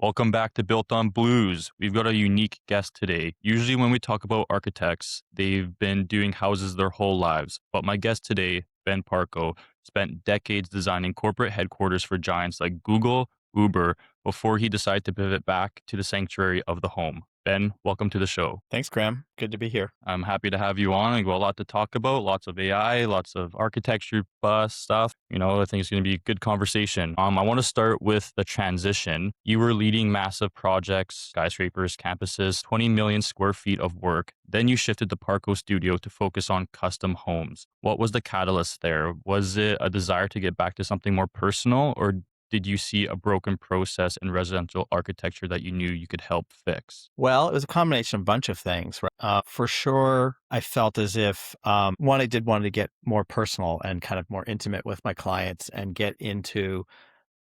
Welcome back to Built on Blues. We've got a unique guest today. Usually, when we talk about architects, they've been doing houses their whole lives. But my guest today, Ben Parco, spent decades designing corporate headquarters for giants like Google, Uber, before he decided to pivot back to the sanctuary of the home. Ben, welcome to the show. Thanks, Graeme. Good to be here. I'm happy to have you on. We've got a lot to talk about, lots of AI, lots of architecture stuff. I think it's going to be a good conversation. I want to start with the transition. You were leading massive projects, skyscrapers, campuses, 20 million square feet of work. Then you shifted to Parco Studio to focus on custom homes. What was the catalyst there? Was it a desire to get back to something more personal, or did you see a broken process in residential architecture that you knew you could help fix? Well, it was a combination of a bunch of things. For sure, I felt as if, one, I did want to get more personal and kind of more intimate with my clients and get into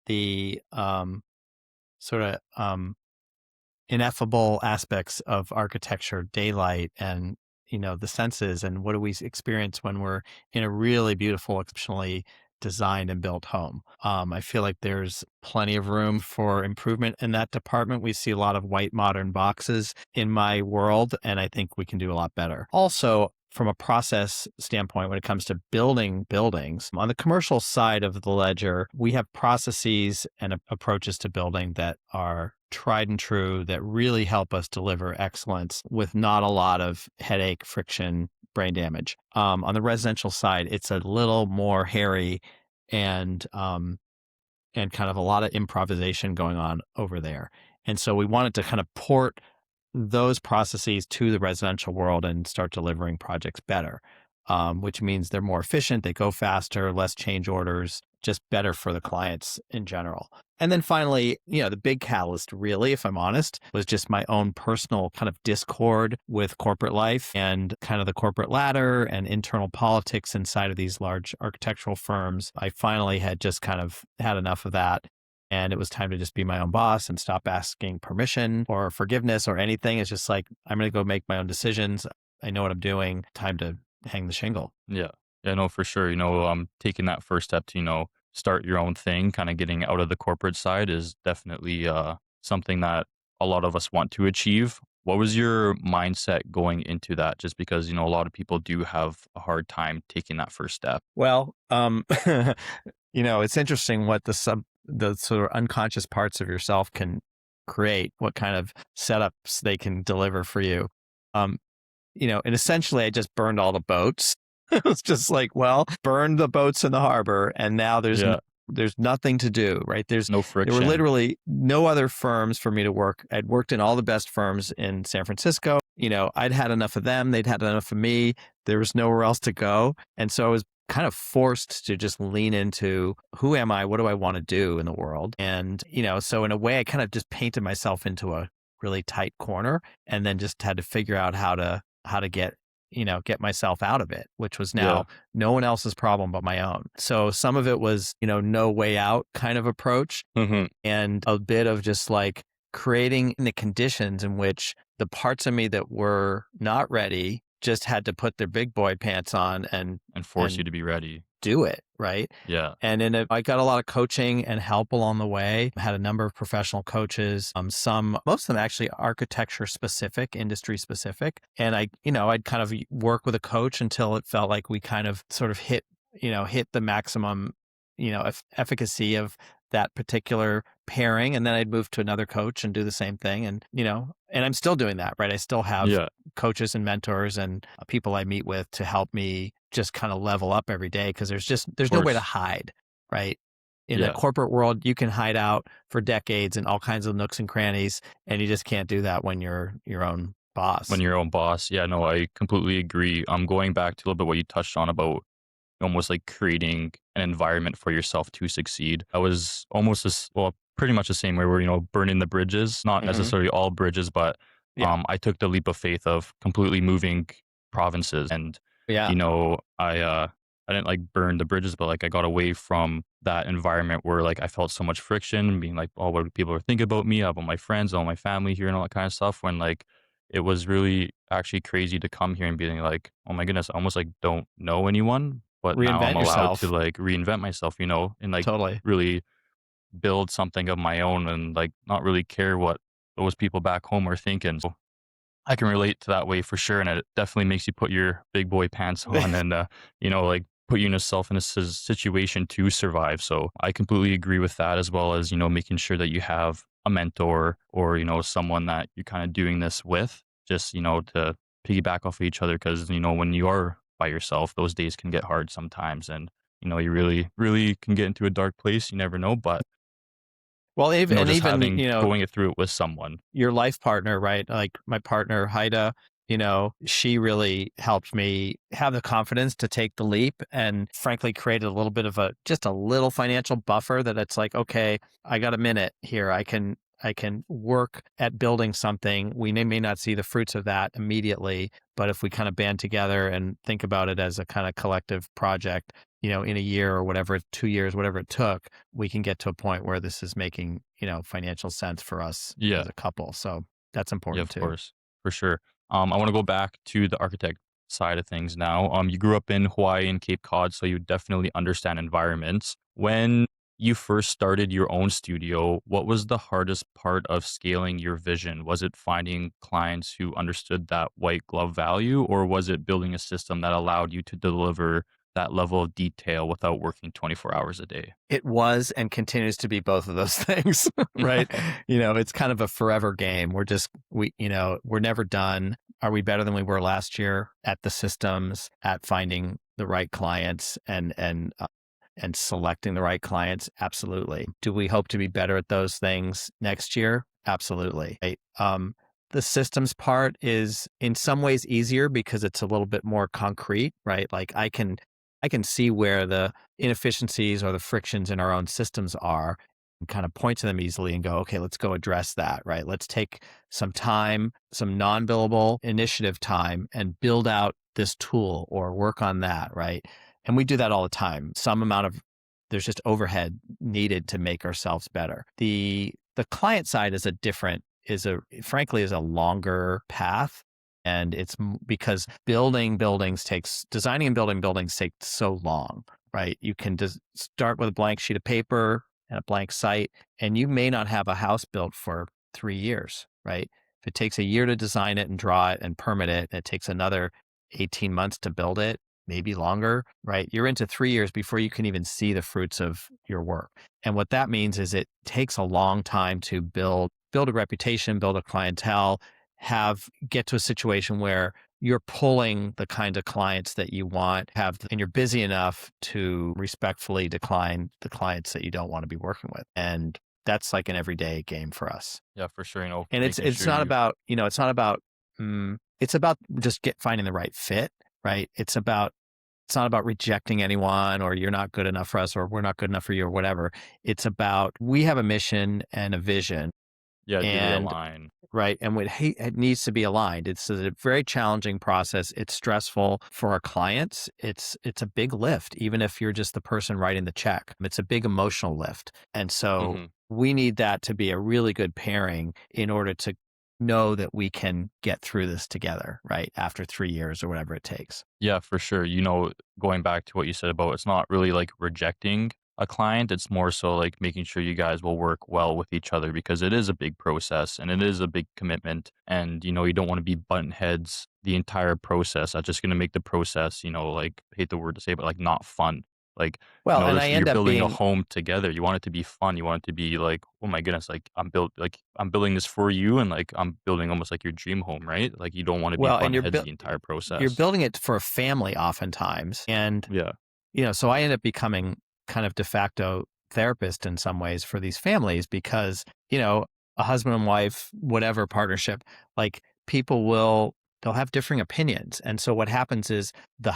the sort of ineffable aspects of architecture, daylight, and the senses, and what do we experience when we're in a really beautiful, exceptionally designed and built home. I feel like there's plenty of room for improvement in that department. We see a lot of white modern boxes in my world, and I think we can do a lot better. Also, from a process standpoint, when it comes to building buildings, on the commercial side of the ledger, we have processes and approaches to building that are tried and true, that really help us deliver excellence with not a lot of headache, friction, brain damage. On the residential side, it's a little more hairy and kind of a lot of improvisation going on over there. And so we wanted to kind of port those processes to the residential world and start delivering projects better, which means they're more efficient, they go faster, less change orders, just better for the clients in general. And then finally, the big catalyst really, if I'm honest, was just my own personal kind of discord with corporate life and kind of the corporate ladder and internal politics inside of these large architectural firms. I finally had just kind of had enough of that. And it was time to just be my own boss and stop asking permission or forgiveness or anything. It's just like, I'm going to go make my own decisions. I know what I'm doing. Time to hang the shingle. Yeah, no, for sure. Taking that first step to, start your own thing, kind of getting out of the corporate side is definitely something that a lot of us want to achieve. What was your mindset going into that? Just because, a lot of people do have a hard time taking that first step. Well, it's interesting what the sort of unconscious parts of yourself can create, what kind of setups they can deliver for you. And essentially I just burned all the boats. It was just like, well, burn the boats in the harbor, and now there's nothing to do, right? There's no friction. There were literally no other firms for me to work. I'd worked in all the best firms in San Francisco. I'd had enough of them. They'd had enough of me. There was nowhere else to go. And so I was kind of forced to just lean into, who am I? What do I want to do in the world? And, so in a way, I kind of just painted myself into a really tight corner, and then just had to figure out how to get myself out of it, which was now no one else's problem but my own. So some of it was, no way out kind of approach, and a bit of just like creating the conditions in which the parts of me that were not ready just had to put their big boy pants on and force you to be ready. Do it, right? Yeah. And I got a lot of coaching and help along the way. I had a number of professional coaches, most of them actually architecture specific, industry specific. And I'd kind of work with a coach until it felt like we kind of sort of hit the maximum, efficacy of that particular pairing. And then I'd move to another coach and do the same thing. And, and I'm still doing that, right? I still have coaches and mentors and people I meet with to help me just kind of level up every day, because there's no way to hide, right? In the corporate world, you can hide out for decades in all kinds of nooks and crannies, and you just can't do that when you're your own boss. When you're your own boss. Yeah, no, I completely agree. I'm going back to a little bit what you touched on about almost like creating an environment for yourself to succeed. I was almost pretty much the same way where, burning the bridges, not necessarily all bridges, but I took the leap of faith of completely moving provinces. And, I didn't like burn the bridges, but like I got away from that environment where like I felt so much friction, being like, oh, what do people think about me, about my friends, all my family here and all that kind of stuff, when like it was really actually crazy to come here and being like, oh my goodness, I almost like don't know anyone, but now I'm allowed to like reinvent myself, and like totally really build something of my own and like not really care what those people back home are thinking. So I can relate to that way for sure, and it definitely makes you put your big boy pants on and, like put yourself in a situation to survive. So I completely agree with that, as well as making sure that you have a mentor or someone that you're kind of doing this with, just to piggyback off of each other. Because when you are by yourself, those days can get hard sometimes, and you really really can get into a dark place. You never know, but Well, just even, having going it through it with someone. your life partner, right? Like my partner, Haida, she really helped me have the confidence to take the leap and frankly created a little bit of just a little financial buffer that it's like, okay, I got a minute here. I can work at building something. We may not see the fruits of that immediately, but if we kind of band together and think about it as a kind of collective project, in a year or whatever, 2 years, whatever it took, we can get to a point where this is making, financial sense for us Yeah. as a couple. So that's Yeah, important of too. course, for sure. I want to go back to the architect side of things now. You grew up in Hawaii and Cape Cod, so you definitely understand environments. When you first started your own studio, what was the hardest part of scaling your vision? Was it finding clients who understood that white glove value, or was it building a system that allowed you to deliver that level of detail without working 24 hours a day? It was and continues to be both of those things, right? It's kind of a forever game. We're never done. Are we better than we were last year at the systems, at finding the right clients and selecting the right clients? Absolutely. Do we hope to be better at those things next year? Absolutely. Right? The systems part is in some ways easier because it's a little bit more concrete, right? Like I can see where the inefficiencies or the frictions in our own systems are and kind of point to them easily and go, okay, let's go address that, right? Let's take some time, some non-billable initiative time and build out this tool or work on that, right? And we do that all the time. There's just overhead needed to make ourselves better. The client side frankly is a longer path. And it's because designing and building buildings takes so long, right? You can just start with a blank sheet of paper and a blank site, and you may not have a house built for 3 years, right? If it takes a year to design it and draw it and permit it, and it takes another 18 months to build it, maybe longer, right? You're into 3 years before you can even see the fruits of your work. And what that means is it takes a long time to build a reputation, build a clientele, get to a situation where you're pulling the kind of clients that you want, and you're busy enough to respectfully decline the clients that you don't want to be working with. And that's like an everyday game for us. Yeah, for sure. And Making it's sure not you. about, it's about just finding the right fit, right? It's not about rejecting anyone or you're not good enough for us or we're not good enough for you or whatever. It's about, we have a mission and a vision. Yeah, do they And align? right. And it needs to be aligned. It's a very challenging process. It's stressful for our clients. It's a big lift, even if you're just the person writing the check. It's a big emotional lift. And so Mhm. we need that to be a really good pairing in order to know that we can get through this together, right? After 3 years or whatever it takes. Yeah, for sure. Going back to what you said about it's not really like rejecting a client, it's more so like making sure you guys will work well with each other because it is a big process and it is a big commitment. And, you don't want to be button heads the entire process. That's just going to make the process, like, hate the word to say, but like not fun. Like, Well, and I you're end up building a being home together. You want it to be fun. You want it to be like, oh my goodness, like I'm building this for you and like I'm building almost like your dream home, right? Like you don't want to be well, and button heads the entire you're process. building it for a family oftentimes. And Yeah. so I end up becoming kind of de facto therapist in some ways for these families because, a husband and wife, whatever partnership, like they'll have differing opinions. And so what happens is the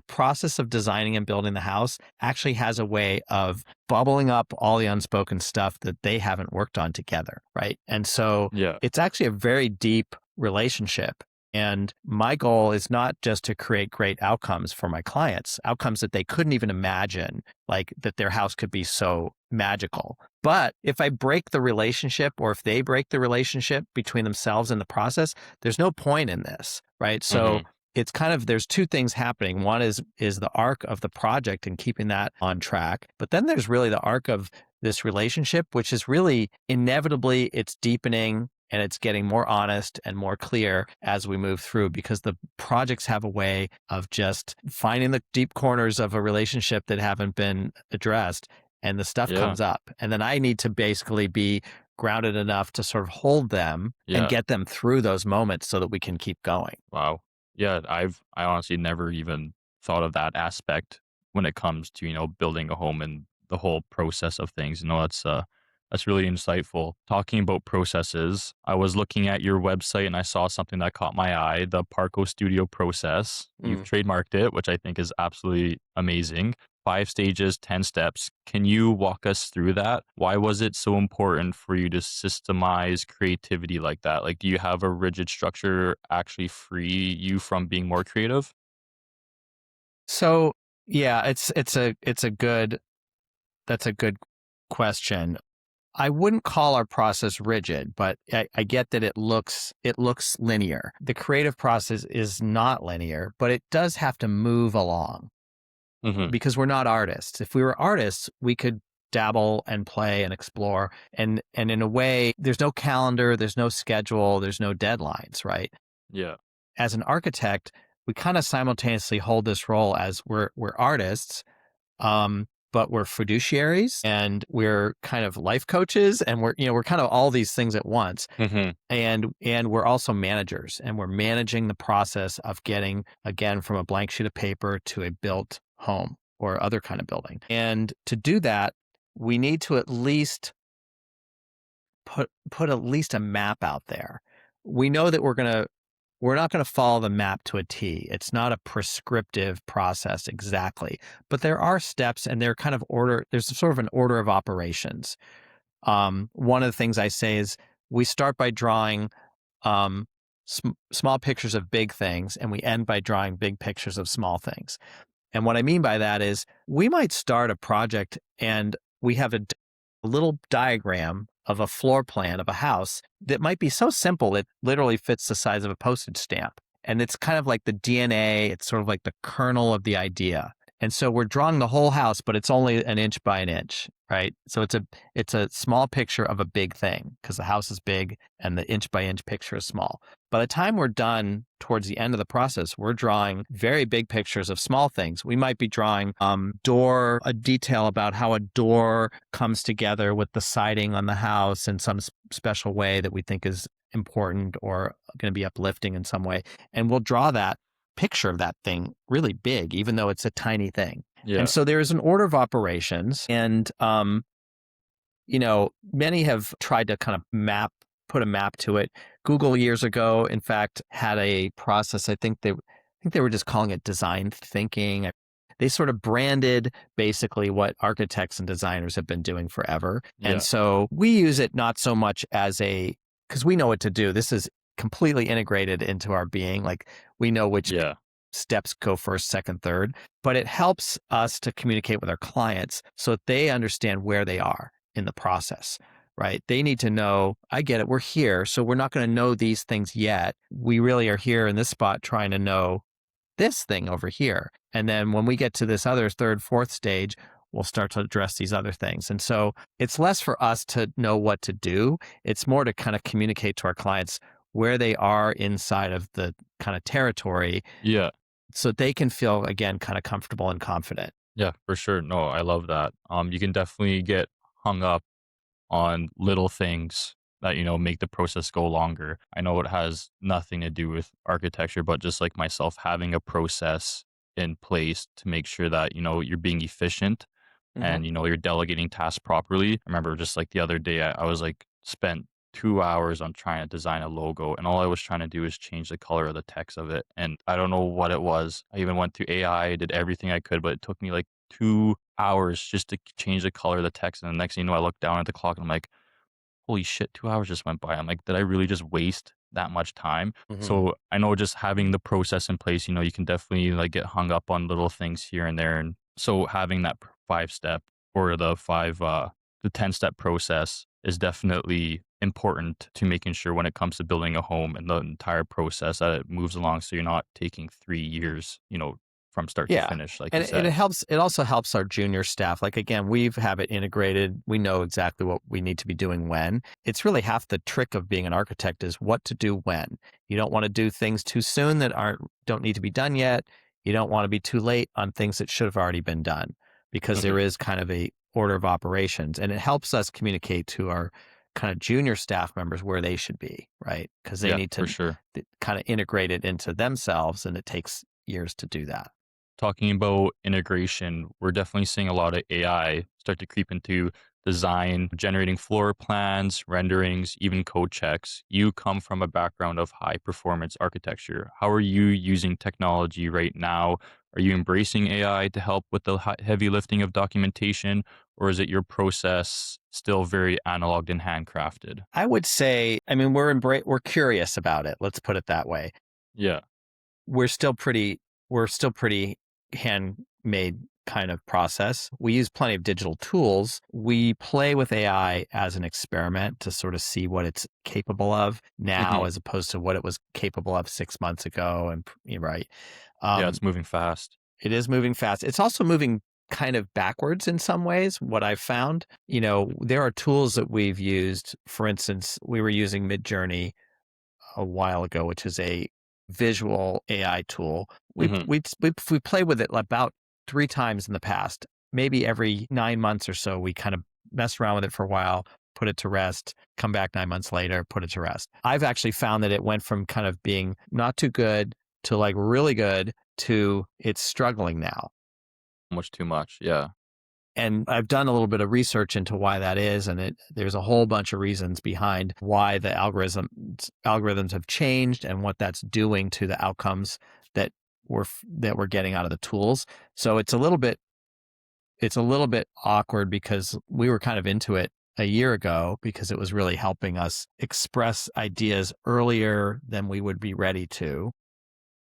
process of designing and building the house actually has a way of bubbling up all the unspoken stuff that they haven't worked on together. Right. And so Yeah. it's actually a very deep relationship. And my goal is not just to create great outcomes for my clients, outcomes that they couldn't even imagine, like that their house could be so magical. But if I break the relationship or if they break the relationship between themselves and the process, there's no point in this, right? So Mhm. it's kind of, there's two things happening. One is the arc of the project and keeping that on track. But then there's really the arc of this relationship, which is really inevitably it's deepening and it's getting more honest and more clear as we move through, because the projects have a way of just finding the deep corners of a relationship that haven't been addressed, and the stuff Yeah. comes up. And then I need to basically be grounded enough to sort of hold them and Yeah. get them through those moments so that we can keep going. Wow. Yeah, I honestly never even thought of that aspect when it comes to, building a home and the whole process of things. That's really insightful. Talking about processes, I was looking at your website and I saw something that caught my eye, the Parco Studio Process. You've trademarked it, which I think is absolutely amazing. 5 stages, 10 steps. Can you walk us through that? Why was it so important for you to systemize creativity like that? Like, do you have a rigid structure actually free you from being more creative? So yeah, that's a good question. I wouldn't call our process rigid, but I get that it looks linear. The creative process is not linear, but it does have to move along Hmm. because we're not artists. If we were artists, we could dabble and play and explore. And in a way, there's no calendar, there's no schedule, there's no deadlines, right? Yeah. As an architect, we kind of simultaneously hold this role as we're artists, but we're fiduciaries and we're kind of life coaches, and we're kind of all these things at once. Hmm. And we're also managers, and we're managing the process of getting, again, from a blank sheet of paper to a built home or other kind of building. And to do that, we need to at least put at least a map out there. We know that we're not going to follow the map to a T. It's not a prescriptive process exactly, but there are steps, and they're kind of there's sort of an order of operations. One of the things I say is we start by drawing small pictures of big things, and we end by drawing big pictures of small things. And what I mean by that is we might start a project and we have a little diagram of a floor plan of a house that might be so simple it literally fits the size of a postage stamp. And it's kind of like the DNA, it's sort of like the kernel of the idea. And so we're drawing the whole house, but it's only an inch by an inch, right? So it's a small picture of a big thing because the house is big and the inch by inch picture is small. By the time we're done towards the end of the process, we're drawing very big pictures of small things. We might be drawing a detail about how a door comes together with the siding on the house in some special way that we think is important or going to be uplifting in some way. And we'll draw that picture of that thing really big, even though it's a tiny thing. Yeah. And so there is an order of operations. And, many have tried to kind of put a map to it. Google years ago, in fact, had a process. I think they were just calling it design thinking. They sort of branded basically what architects and designers have been doing forever. Yeah. And so we use it not so much because we know what to do. This is completely integrated into our being. Like we know which steps go first, second, third, but it helps us to communicate with our clients so that they understand where they are in the process, right? They need to know, I get it, we're here. So we're not going to know these things yet. We really are here in this spot trying to know this thing over here. And then when we get to this other third, fourth stage, we'll start to address these other things. And so it's less for us to know what to do. It's more to kind of communicate to our clients where they are inside of the kind of territory. Yeah. So they can feel, again, kind of comfortable and confident. Yeah, for sure. No, I love that. You can definitely get hung up on little things that, make the process go longer. I know it has nothing to do with architecture, but just like myself, having a process in place to make sure that, you're being efficient and, you're delegating tasks properly. I remember just like the other day, I was like spent 2 hours on trying to design a logo, and all I was trying to do is change the color of the text of it. And I don't know what it was. I even went through AI, did everything I could, but it took me like 2 hours just to change the color of the text. And the next thing you know, I looked down at the clock and I'm like, holy shit, 2 hours just went by. I'm like, did I really just waste that much time? So I know just having the process in place, you can definitely like get hung up on little things here and there. And so having that 5 step or the 5 the 10-step process is definitely important to making sure when it comes to building a home and the entire process that it moves along so you're not taking 3 years, from start to Yeah. finish, like you And it said. helps, it also helps our junior staff. Like again, have it integrated. We know exactly what we need to be doing when. It's really half the trick of being an architect is what to do when. You don't want to do things too soon that don't need to be done yet. You don't want to be too late on things that should have already been done because there Hmm. is kind of a order of operations, and it helps us communicate to our kind of junior staff members where they should be, right? Because they Yeah, need for to sure. kind of integrate it into themselves, and it takes years to do that. Talking about integration, we're definitely seeing a lot of AI start to creep into design, generating floor plans, renderings, even code checks. You come from a background of high performance architecture. How are you using technology right now? Are you embracing AI to help with the heavy lifting of documentation, or is it your process still very analog and handcrafted? I would say, I mean, we're curious about it. Let's put it that way. Yeah. We're still pretty, we're still pretty handmade kind of process. We use plenty of digital tools. We play with AI as an experiment to sort of see what it's capable of now, Hmm. as opposed to what it was capable of 6 months ago. And you're right. Yeah, Um, it's moving fast. it is moving fast. It's also moving kind of backwards in some ways, what I've found. There are tools that we've used. For instance, we were using Midjourney a while ago, which is a visual AI tool. Hmm. We play with it about 3 times in the past. Maybe every 9 months or so, we kind of mess around with it for a while, put it to rest, come back 9 months later, put it to rest. I've actually found that it went from kind of being not too good to like really good to it's struggling now. Much too much. Yeah. And I've done a little bit of research into why that is, and there's a whole bunch of reasons behind why the algorithms have changed and what that's doing to the outcomes that we're getting out of the tools. So it's a little bit awkward because we were kind of into it a year ago because it was really helping us express ideas earlier than we would be ready to.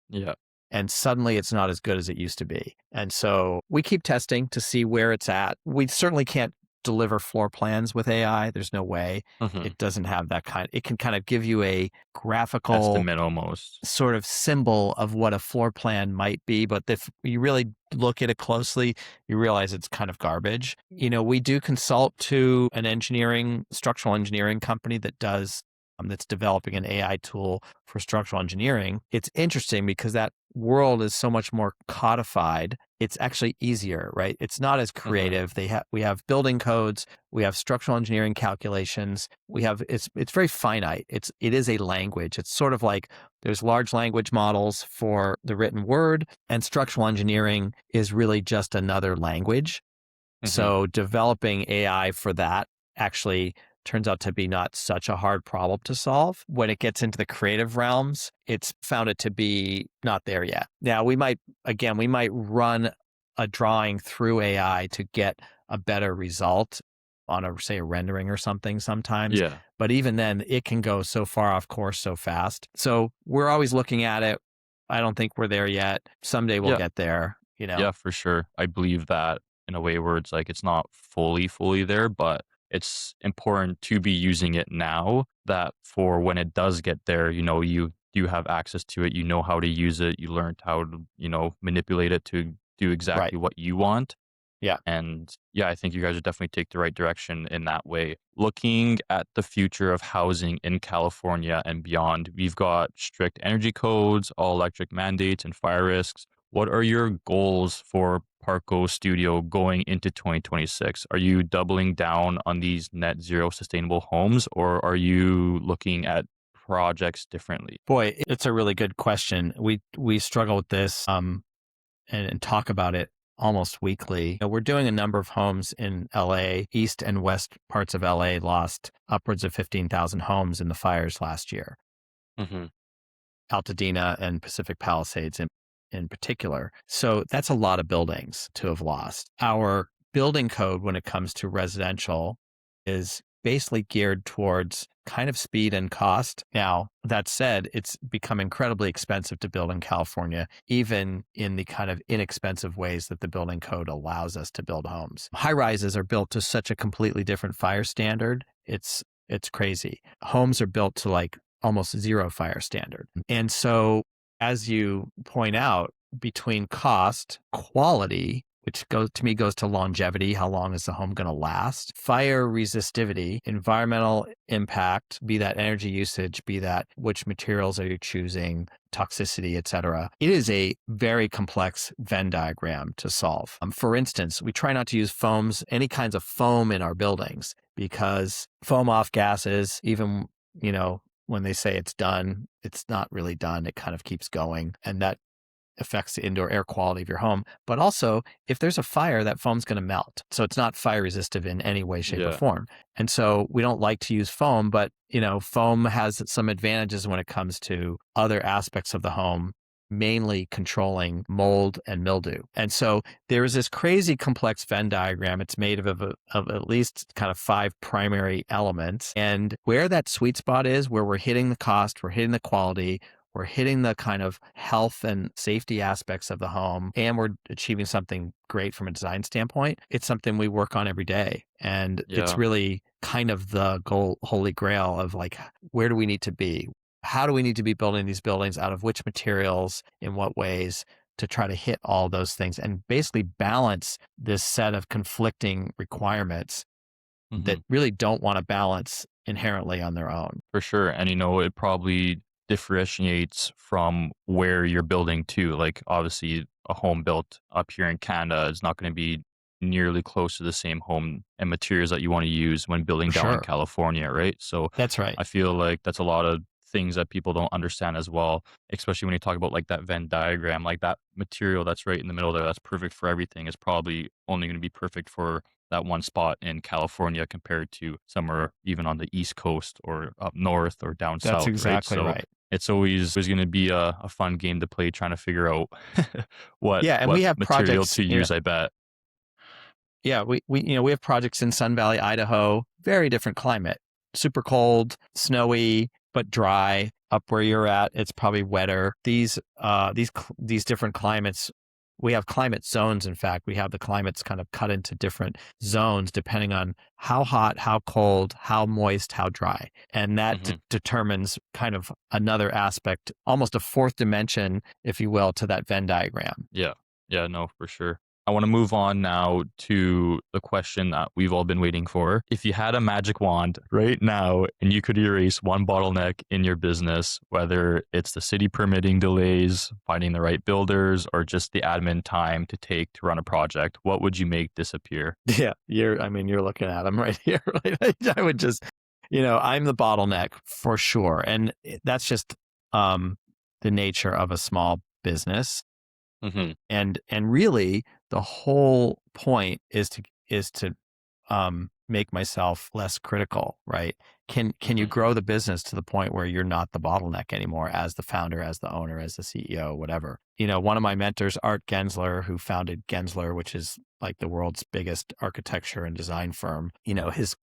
Yeah. And suddenly it's not as good as it used to be. And so we keep testing to see where it's at. We certainly can't deliver floor plans with AI. There's no way. Hmm. It doesn't have that it can kind of give you a graphical Estimate almost. sort of symbol of what a floor plan might be. But if you really look at it closely, you realize it's kind of garbage. We do consult to an structural engineering company that's developing an AI tool for structural engineering. It's interesting because that world is so much more codified. It's actually easier, right? It's not as Hmm. creative. We have building codes, we have structural engineering calculations. It's very finite. It is a language. It's sort of like there's large language models for the written word, and structural engineering is really just another language. Hmm. So developing AI for that actually turns out to be not such a hard problem to solve. When it gets into the creative realms, it's found it to be not there yet. Now we might run a drawing through AI to get a better result on say a rendering or something sometimes. Yeah. But even then it can go so far off course so fast. So we're always looking at it. I don't think we're there yet. Someday we'll Yeah. get there, Yeah, for sure. I believe that in a way where it's like it's not fully there, but it's important to be using it now that for when it does get there, you have access to it, you know how to use it, you learned how to, manipulate it to do Right. exactly what you want. Yeah. And yeah, I think you guys would definitely take the right direction in that way. Looking at the future of housing in California and beyond, we've got strict energy codes, all electric mandates, and fire risks. What are your goals for Parco Studio going into 2026? Are you doubling down on these net zero sustainable homes, or are you looking at projects differently? Boy, it's a really good question. We struggle with this and talk about it almost weekly. We're doing a number of homes in LA. East and west parts of LA lost upwards of 15,000 homes in the fires last year. Hmm. Altadena and Pacific Palisades in particular. So that's a lot of buildings to have lost. Our building code when it comes to residential is basically geared towards kind of speed and cost. Now, that said, it's become incredibly expensive to build in California, even in the kind of inexpensive ways that the building code allows us to build homes. High rises are built to such a completely different fire standard. It's crazy. Homes are built to like almost zero fire standard. And so, as you point out, between cost, quality, which goes to longevity, how long is the home going to last, fire resistivity, environmental impact, be that energy usage, be that which materials are you choosing, toxicity, et cetera. It is a very complex Venn diagram to solve. For instance, we try not to use any kinds of foam in our buildings, because foam off gases, even, when they say it's done, it's not really done. It kind of keeps going. And that affects the indoor air quality of your home. But also, if there's a fire, that foam's going to melt. So it's not fire resistive in any way, shape, or form. And so we don't like to use foam, but foam has some advantages when it comes to other aspects of the home, mainly controlling mold and mildew. And so there is this crazy complex Venn diagram. It's made of at least kind of 5 primary elements. And where that sweet spot is, where we're hitting the cost, we're hitting the quality, we're hitting the kind of health and safety aspects of the home, and we're achieving something great from a design standpoint, it's something we work on every day. And it's really kind of the holy grail of like, where do we need to be? How do we need to be building these buildings, out of which materials, in what ways, to try to hit all those things and basically balance this set of conflicting requirements that really don't want to balance inherently on their own. For sure. And, it probably differentiates from where you're building too. Like, obviously, a home built up here in Canada is not going to be nearly close to the same home and materials that you want to use when building down in California, right? So that's right. I feel like that's a lot of things that people don't understand as well, especially when you talk about like that Venn diagram, like that material that's right in the middle there, that's perfect for everything, is probably only going to be perfect for that one spot in California compared to somewhere even on the East Coast or up north or down south. That's exactly right. So right. it's always going to be a fun game to play, trying to figure out what we have material projects to use, I bet. Yeah, we have projects in Sun Valley, Idaho, very different climate, super cold, snowy, but dry. Up where you're at, it's probably wetter. These different climates, we have climate zones. In fact, we have the climates kind of cut into different zones depending on how hot, how cold, how moist, how dry. And that determines kind of another aspect, almost a fourth dimension, if you will, to that Venn diagram. Yeah, no, for sure. I want to move on now to the question that we've all been waiting for. If you had a magic wand right now and you could erase one bottleneck in your business, whether it's the city permitting delays, finding the right builders, or just the admin time to take to run a project, what would you make disappear? Yeah, you're looking at them right here. I would just, I'm the bottleneck for sure. And that's just the nature of a small business. And really, the whole point is to make myself less critical, right? Can you grow the business to the point where you're not the bottleneck anymore as the founder, as the owner, as the CEO, whatever? One of my mentors, Art Gensler, who founded Gensler, which is like the world's biggest architecture and design firm. One of his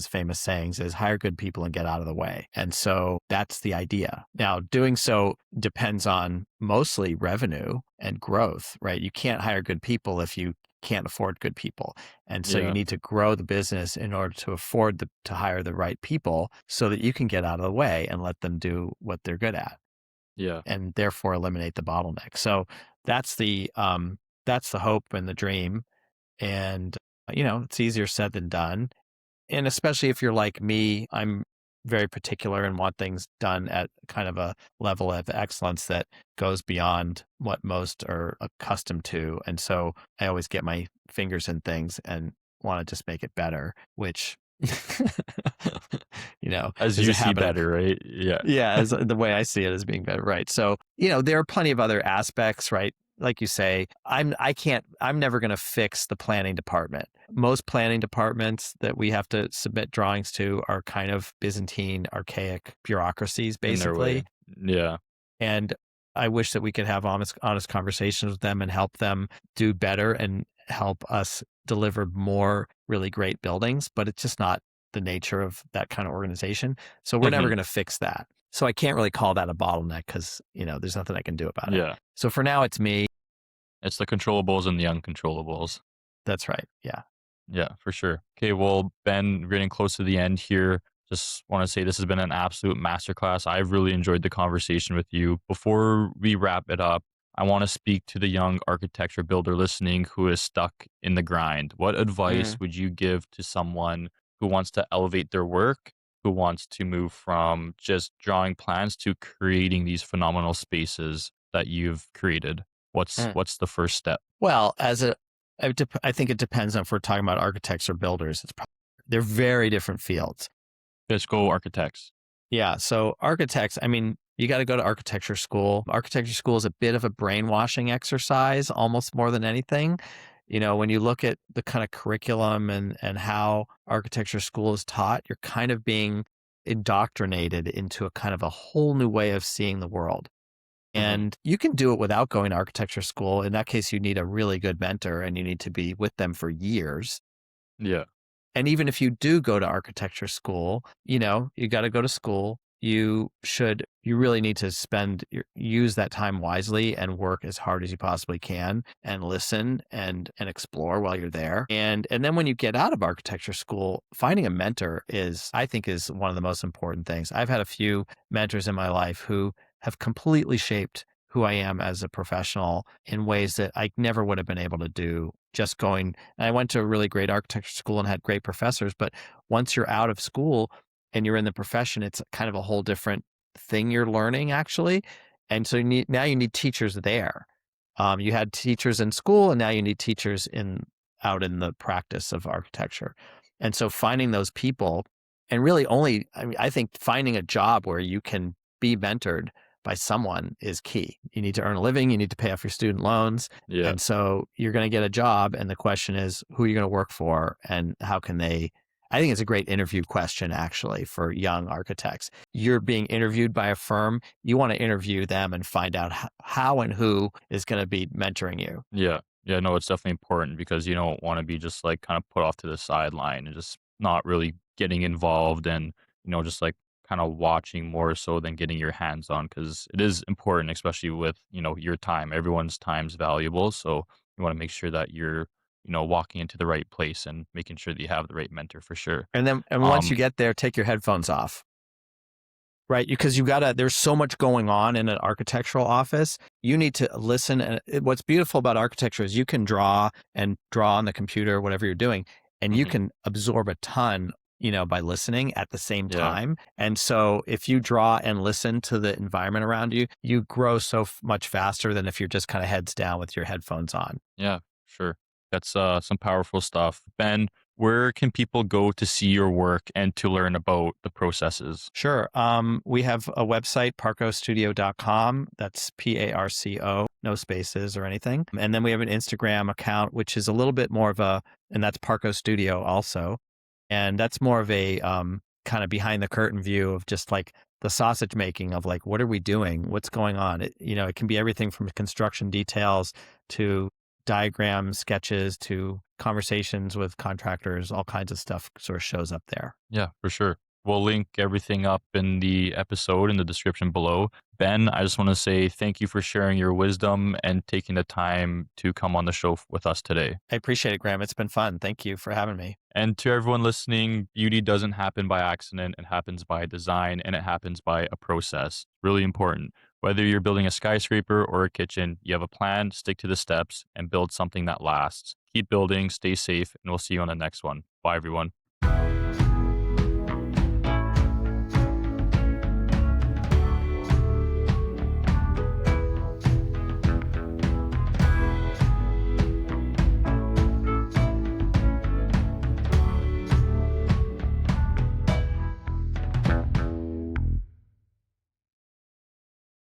famous sayings is hire good people and get out of the way. And so that's the idea. Now, doing so depends on mostly revenue and growth, right? You can't hire good people if you can't afford good people. And so you need to grow the business in order to afford to hire the right people so that you can get out of the way and let them do what they're good at. Yeah. And therefore eliminate the bottleneck. So that's the hope and the dream. And, it's easier said than done. And especially if you're like me, I'm very particular and want things done at kind of a level of excellence that goes beyond what most are accustomed to. And so I always get my fingers in things and want to just make it better, which, as you see better, right? Yeah. Yeah. As the way I see it as being better. Right. So, there are plenty of other aspects, right? Like you say, I'm never going to fix the planning department. Most planning departments that we have to submit drawings to are kind of Byzantine, archaic bureaucracies, basically. Yeah. And I wish that we could have honest conversations with them and help them do better and help us deliver more really great buildings, but it's just not the nature of that kind of organization. So we're never Mhm. going to fix that. So I can't really call that a bottleneck because, there's nothing I can do about it. Yeah. So for now, it's me. It's the controllables and the uncontrollables. That's right. Yeah. Yeah, for sure. Okay, well, Ben, we're getting close to the end here. Just want to say this has been an absolute masterclass. I've really enjoyed the conversation with you. Before we wrap it up, I want to speak to the young architecture builder listening who is stuck in the grind. What advice Mm. would you give to someone who wants to elevate their work, who wants to move from just drawing plans to creating these phenomenal spaces that you've created? Mm. What's the first step? Well, I think it depends on if we're talking about architects or builders. They're very different fields. Let's go architects. Yeah. So architects, I mean, you got to go to architecture school. Architecture school is a bit of a brainwashing exercise, almost more than anything. When you look at the kind of curriculum and how architecture school is taught, you're kind of being indoctrinated into a kind of a whole new way of seeing the world. Mhm. And you can do it without going to architecture school. In that case, you need a really good mentor and you need to be with them for years. Yeah. And even if you do go to architecture school, you got to go to school. You really need to use that time wisely and work as hard as you possibly can and listen and explore while you're there. And then when you get out of architecture school, finding a mentor I think is one of the most important things. I've had a few mentors in my life who have completely shaped who I am as a professional in ways that I never would have been able to do just going. And I went to a really great architecture school and had great professors, but once you're out of school and you're in the profession, it's kind of a whole different thing you're learning actually. And so now you need teachers there. You had teachers in school and now you need teachers out in the practice of architecture. And so finding those people and really I think finding a job where you can be mentored by someone is key. You need to earn a living, you need to pay off your student loans. Yeah. And so you're going to get a job. And the question is, who are you going to work for and how can they? I think it's a great interview question, actually, for young architects. You're being interviewed by a firm. You want to interview them and find out how and who is going to be mentoring you. Yeah. Yeah, no, it's definitely important because you don't want to be just like kind of put off to the sideline and just not really getting involved and, just like kind of watching more so than getting your hands on because it is important, especially with, your time. Everyone's time's valuable. So you want to make sure that you're, walking into the right place and making sure that you have the right mentor for sure. And once you Um, get there, take your headphones off. Right, because there's so much going on in an architectural office. You need to listen. And what's beautiful about architecture is you can draw on the computer, whatever you're doing, and you mhm, can absorb a ton, by listening at the same yeah. time. And so if you draw and listen to the environment around you, you grow so much faster than if you're just kind of heads down with your headphones on. Yeah, sure. That's some powerful stuff. Ben, where can people go to see your work and to learn about the processes? Sure. We have a website, parcostudio.com. That's PARCO, no spaces or anything. And then we have an Instagram account, which is a little bit more of and that's Parco Studio also. And that's more of a kind of behind the curtain view of just like the sausage making of like, what are we doing? What's going on? It can be everything from construction details to diagrams, sketches to conversations with contractors, all kinds of stuff sort of shows up there. Yeah, for sure. We'll link everything up in the episode in the description below. Ben, I just want to say thank you for sharing your wisdom and taking the time to come on the show with us today. I appreciate it, Graeme. It's been fun. Thank you for having me. And to everyone listening, beauty doesn't happen by accident. It happens by design and it happens by a process. Really important. Whether you're building a skyscraper or a kitchen, you have a plan, stick to the steps, and build something that lasts. Keep building, stay safe, and we'll see you on the next one. Bye, everyone.